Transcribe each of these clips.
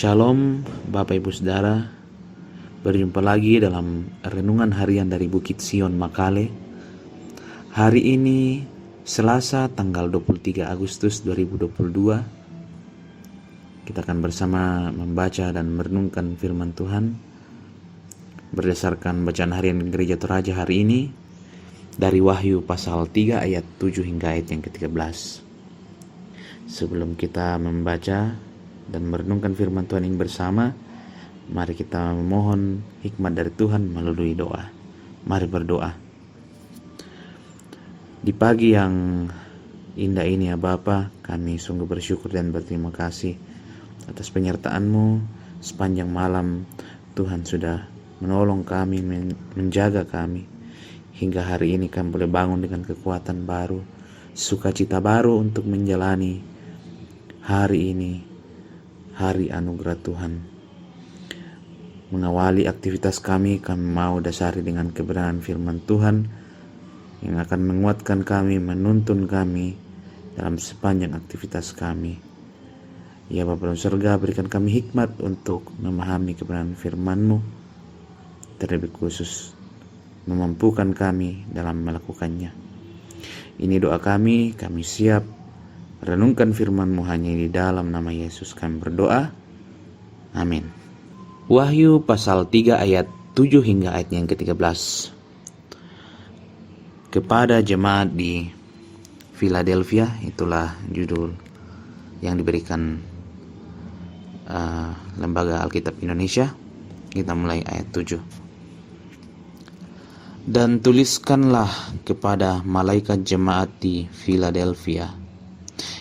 Shalom Bapak Ibu Saudara, berjumpa lagi dalam renungan harian dari Bukit Sion Makale. Hari ini Selasa tanggal 23 Agustus 2022. Kita akan bersama membaca dan merenungkan firman Tuhan berdasarkan bacaan harian Gereja Toraja hari ini dari Wahyu pasal 3 ayat 7 hingga ayat yang ke-13. Sebelum kita membaca dan merenungkan firman Tuhan yang bersama, mari kita memohon hikmat dari Tuhan melalui doa. Mari berdoa. Di pagi yang indah ini ya Bapa, kami sungguh bersyukur dan berterima kasih atas penyertaan-Mu sepanjang malam. Tuhan sudah menolong kami, menjaga kami hingga hari ini kami boleh bangun dengan kekuatan baru, sukacita baru untuk menjalani hari ini, hari anugerah Tuhan. Mengawali aktivitas kami mau dasari dengan kebenaran firman Tuhan yang akan menguatkan kami, menuntun kami dalam sepanjang aktivitas kami. Ya Bapa dalam surga, berikan kami hikmat untuk memahami kebenaran firman-Mu, terlebih khusus memampukan kami dalam melakukannya. Ini doa kami siap renungkan firman-Mu hanya di dalam nama Yesus kami berdoa. Amin. Wahyu pasal 3 ayat 7 hingga ayat yang ke-13. Kepada jemaat di Philadelphia, itulah judul yang diberikan Lembaga Alkitab Indonesia. Kita mulai ayat 7. Dan tuliskanlah kepada malaikat jemaat di Philadelphia,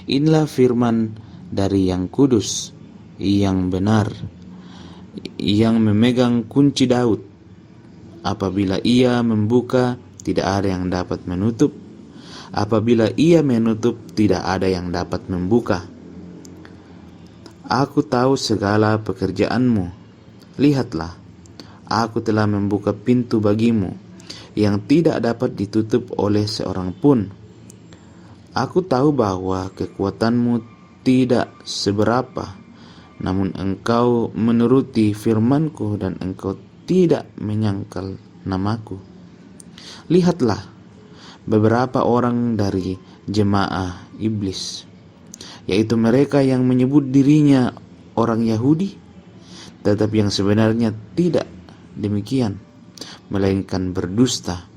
inilah firman dari yang kudus, yang benar, yang memegang kunci Daud. Apabila ia membuka, tidak ada yang dapat menutup. Apabila ia menutup, tidak ada yang dapat membuka. Aku tahu segala pekerjaanmu. Lihatlah, aku telah membuka pintu bagimu, yang tidak dapat ditutup oleh seorang pun. Aku tahu bahwa kekuatanmu tidak seberapa, namun engkau menuruti firmanku dan engkau tidak menyangkal namaku. Lihatlah, beberapa orang dari jemaah iblis, yaitu mereka yang menyebut dirinya orang Yahudi, tetapi yang sebenarnya tidak demikian, melainkan berdusta,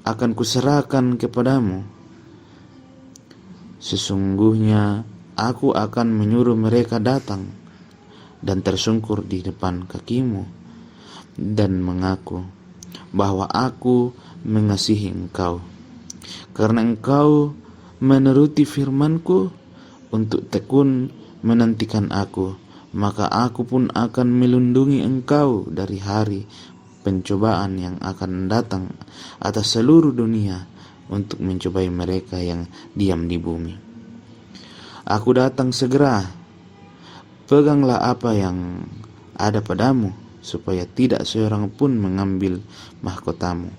akan kuserahkan kepadamu. Sesungguhnya aku akan menyuruh mereka datang dan tersungkur di depan kakimu dan mengaku bahwa aku mengasihi engkau, karena engkau menuruti firmanku untuk tekun menantikan aku. Maka aku pun akan melindungi engkau dari hari pencobaan yang akan datang atas seluruh dunia untuk mencobai mereka yang diam di bumi. Aku datang segera. Peganglah apa yang ada padamu, supaya tidak seorang pun mengambil mahkotamu.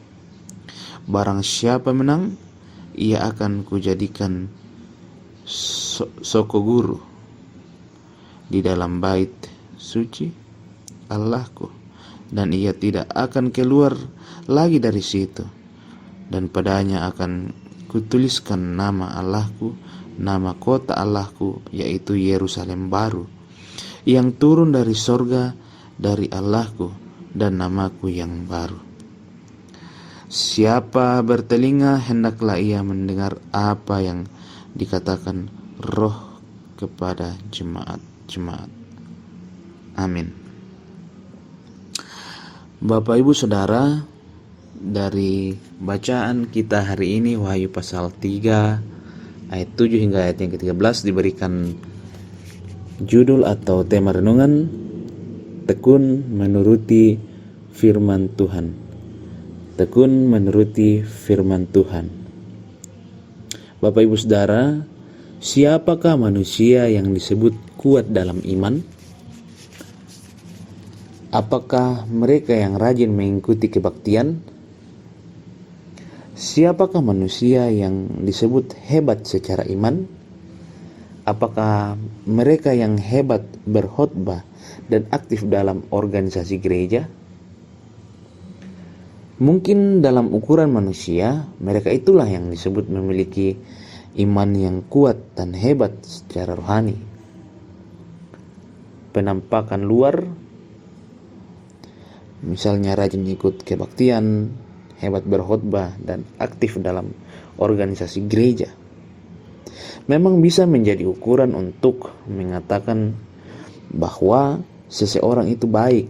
Barang siapa menang, ia akan kujadikan soko guru di dalam bait suci Allahku, dan ia tidak akan keluar lagi dari situ. Dan padanya akan kutuliskan nama Allahku, nama kota Allahku, yaitu Yerusalem baru, yang turun dari sorga dari Allahku, dan namaku yang baru. Siapa bertelinga, hendaklah ia mendengar apa yang dikatakan Roh kepada jemaat-jemaat. Amin. Bapak Ibu Saudara, dari bacaan kita hari ini Wahyu pasal 3 ayat 7 hingga ayat yang ke-13 diberikan judul atau tema renungan tekun menuruti firman Tuhan. Tekun menuruti firman Tuhan. Bapak Ibu Saudara, siapakah manusia yang disebut kuat dalam iman? Apakah mereka yang rajin mengikuti kebaktian? Siapakah manusia yang disebut hebat secara iman? Apakah mereka yang hebat berkhotbah dan aktif dalam organisasi gereja? Mungkin dalam ukuran manusia, mereka itulah yang disebut memiliki iman yang kuat dan hebat secara rohani. Penampakan luar, misalnya rajin ikut kebaktian, hebat berkhotbah, dan aktif dalam organisasi gereja, memang bisa menjadi ukuran untuk mengatakan bahwa seseorang itu baik.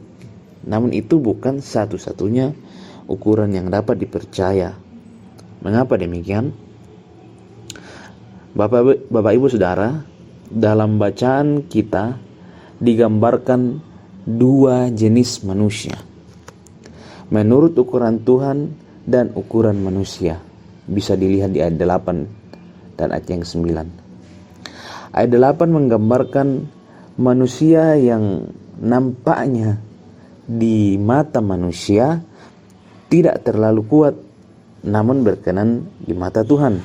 Namun itu bukan satu-satunya ukuran yang dapat dipercaya. Mengapa demikian? Bapak Ibu Saudara, dalam bacaan kita digambarkan dua jenis manusia menurut ukuran Tuhan dan ukuran manusia. Bisa dilihat di ayat 8 dan ayat yang 9. Ayat 8 menggambarkan manusia yang nampaknya di mata manusia tidak terlalu kuat, namun berkenan di mata Tuhan.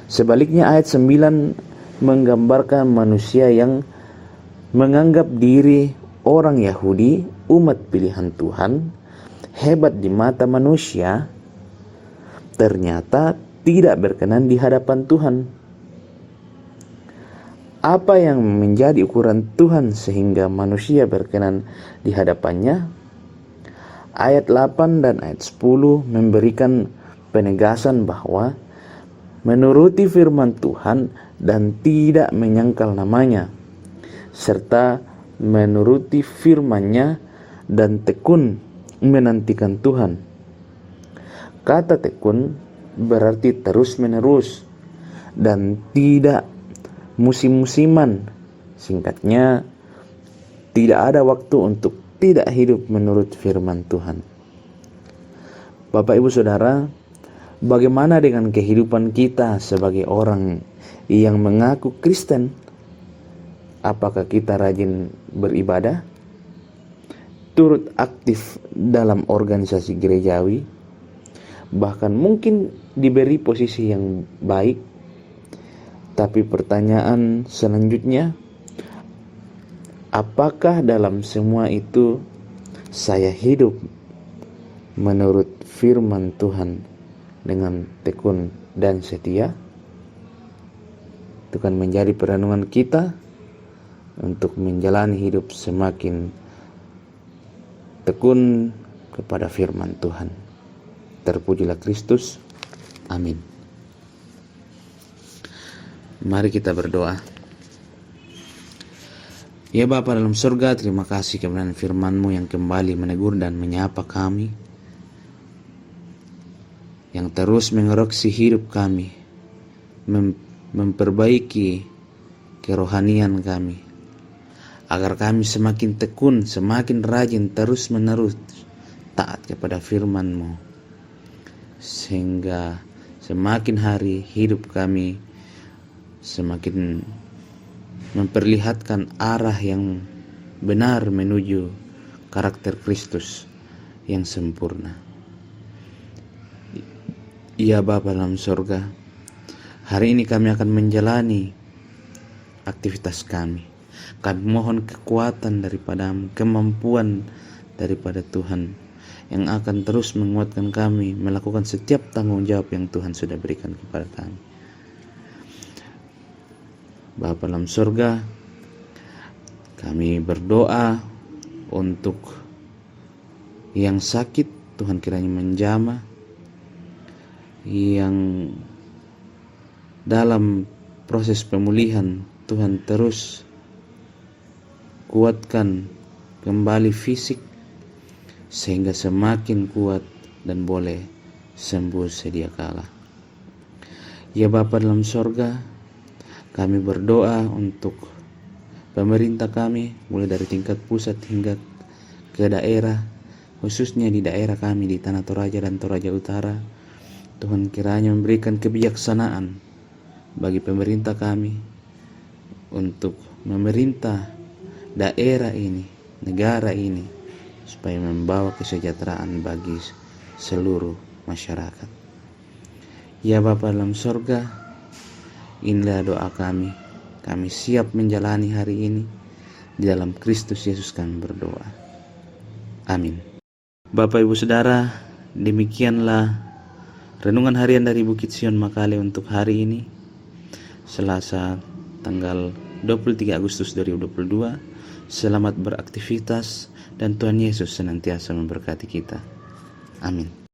Sebaliknya ayat 9 menggambarkan manusia yang menganggap diri orang Yahudi, umat pilihan Tuhan, hebat di mata manusia, ternyata tidak berkenan di hadapan Tuhan. Apa yang menjadi ukuran Tuhan sehingga manusia berkenan di hadapannya? Ayat 8 dan ayat 10 memberikan penegasan bahwa menuruti firman Tuhan dan tidak menyangkal namanya, serta menuruti firman-Nya dan tekun menantikan Tuhan. Kata tekun berarti terus-menerus dan tidak musim-musiman. Singkatnya, tidak ada waktu untuk tidak hidup menurut firman Tuhan. Bapak Ibu Saudara, bagaimana dengan kehidupan kita sebagai orang yang mengaku Kristen? Apakah kita rajin beribadah, turut aktif dalam organisasi gerejawi, bahkan mungkin diberi posisi yang baik? Tapi pertanyaan selanjutnya, apakah dalam semua itu saya hidup menurut firman Tuhan dengan tekun dan setia? Itu kan menjadi perenungan kita untuk menjalani hidup semakin tekun kepada firman Tuhan. Terpujilah Kristus. Amin. Mari kita berdoa. Ya Bapa dalam surga, terima kasih kebenaran firman-Mu yang kembali menegur dan menyapa kami, yang terus mengoreksi hidup kami, memperbaiki kerohanian kami, agar kami semakin tekun, semakin rajin, terus-menerus taat kepada firman-Mu, sehingga semakin hari hidup kami semakin memperlihatkan arah yang benar menuju karakter Kristus yang sempurna. Ya Bapa dalam surga, hari ini kami akan menjalani aktivitas kami. Kami mohon kekuatan daripada-Mu, kemampuan daripada Tuhan yang akan terus menguatkan kami melakukan setiap tanggung jawab yang Tuhan sudah berikan kepada kami. Bapa dalam surga, kami berdoa untuk yang sakit, Tuhan kiranya menjamah, yang dalam proses pemulihan, Tuhan terus kuatkan kembali fisik sehingga semakin kuat dan boleh sembuh sedia kala. Ya Bapa dalam sorga, kami berdoa untuk pemerintah kami, mulai dari tingkat pusat hingga ke daerah, khususnya di daerah kami di Tanah Toraja dan Toraja Utara. Tuhan kiranya memberikan kebijaksanaan bagi pemerintah kami untuk memerintah daerah ini, negara ini, supaya membawa kesejahteraan bagi seluruh masyarakat. Ya Bapa dalam sorga, inilah doa kami. kami siap menjalani hari ini. Di dalam Kristus Yesus kami berdoa. Amin. Bapak Ibu Saudara, demikianlah renungan harian dari Bukit Sion Makale untuk hari ini, Selasa tanggal 23 Agustus 2022. Selamat beraktivitas dan Tuhan Yesus senantiasa memberkati kita. Amin.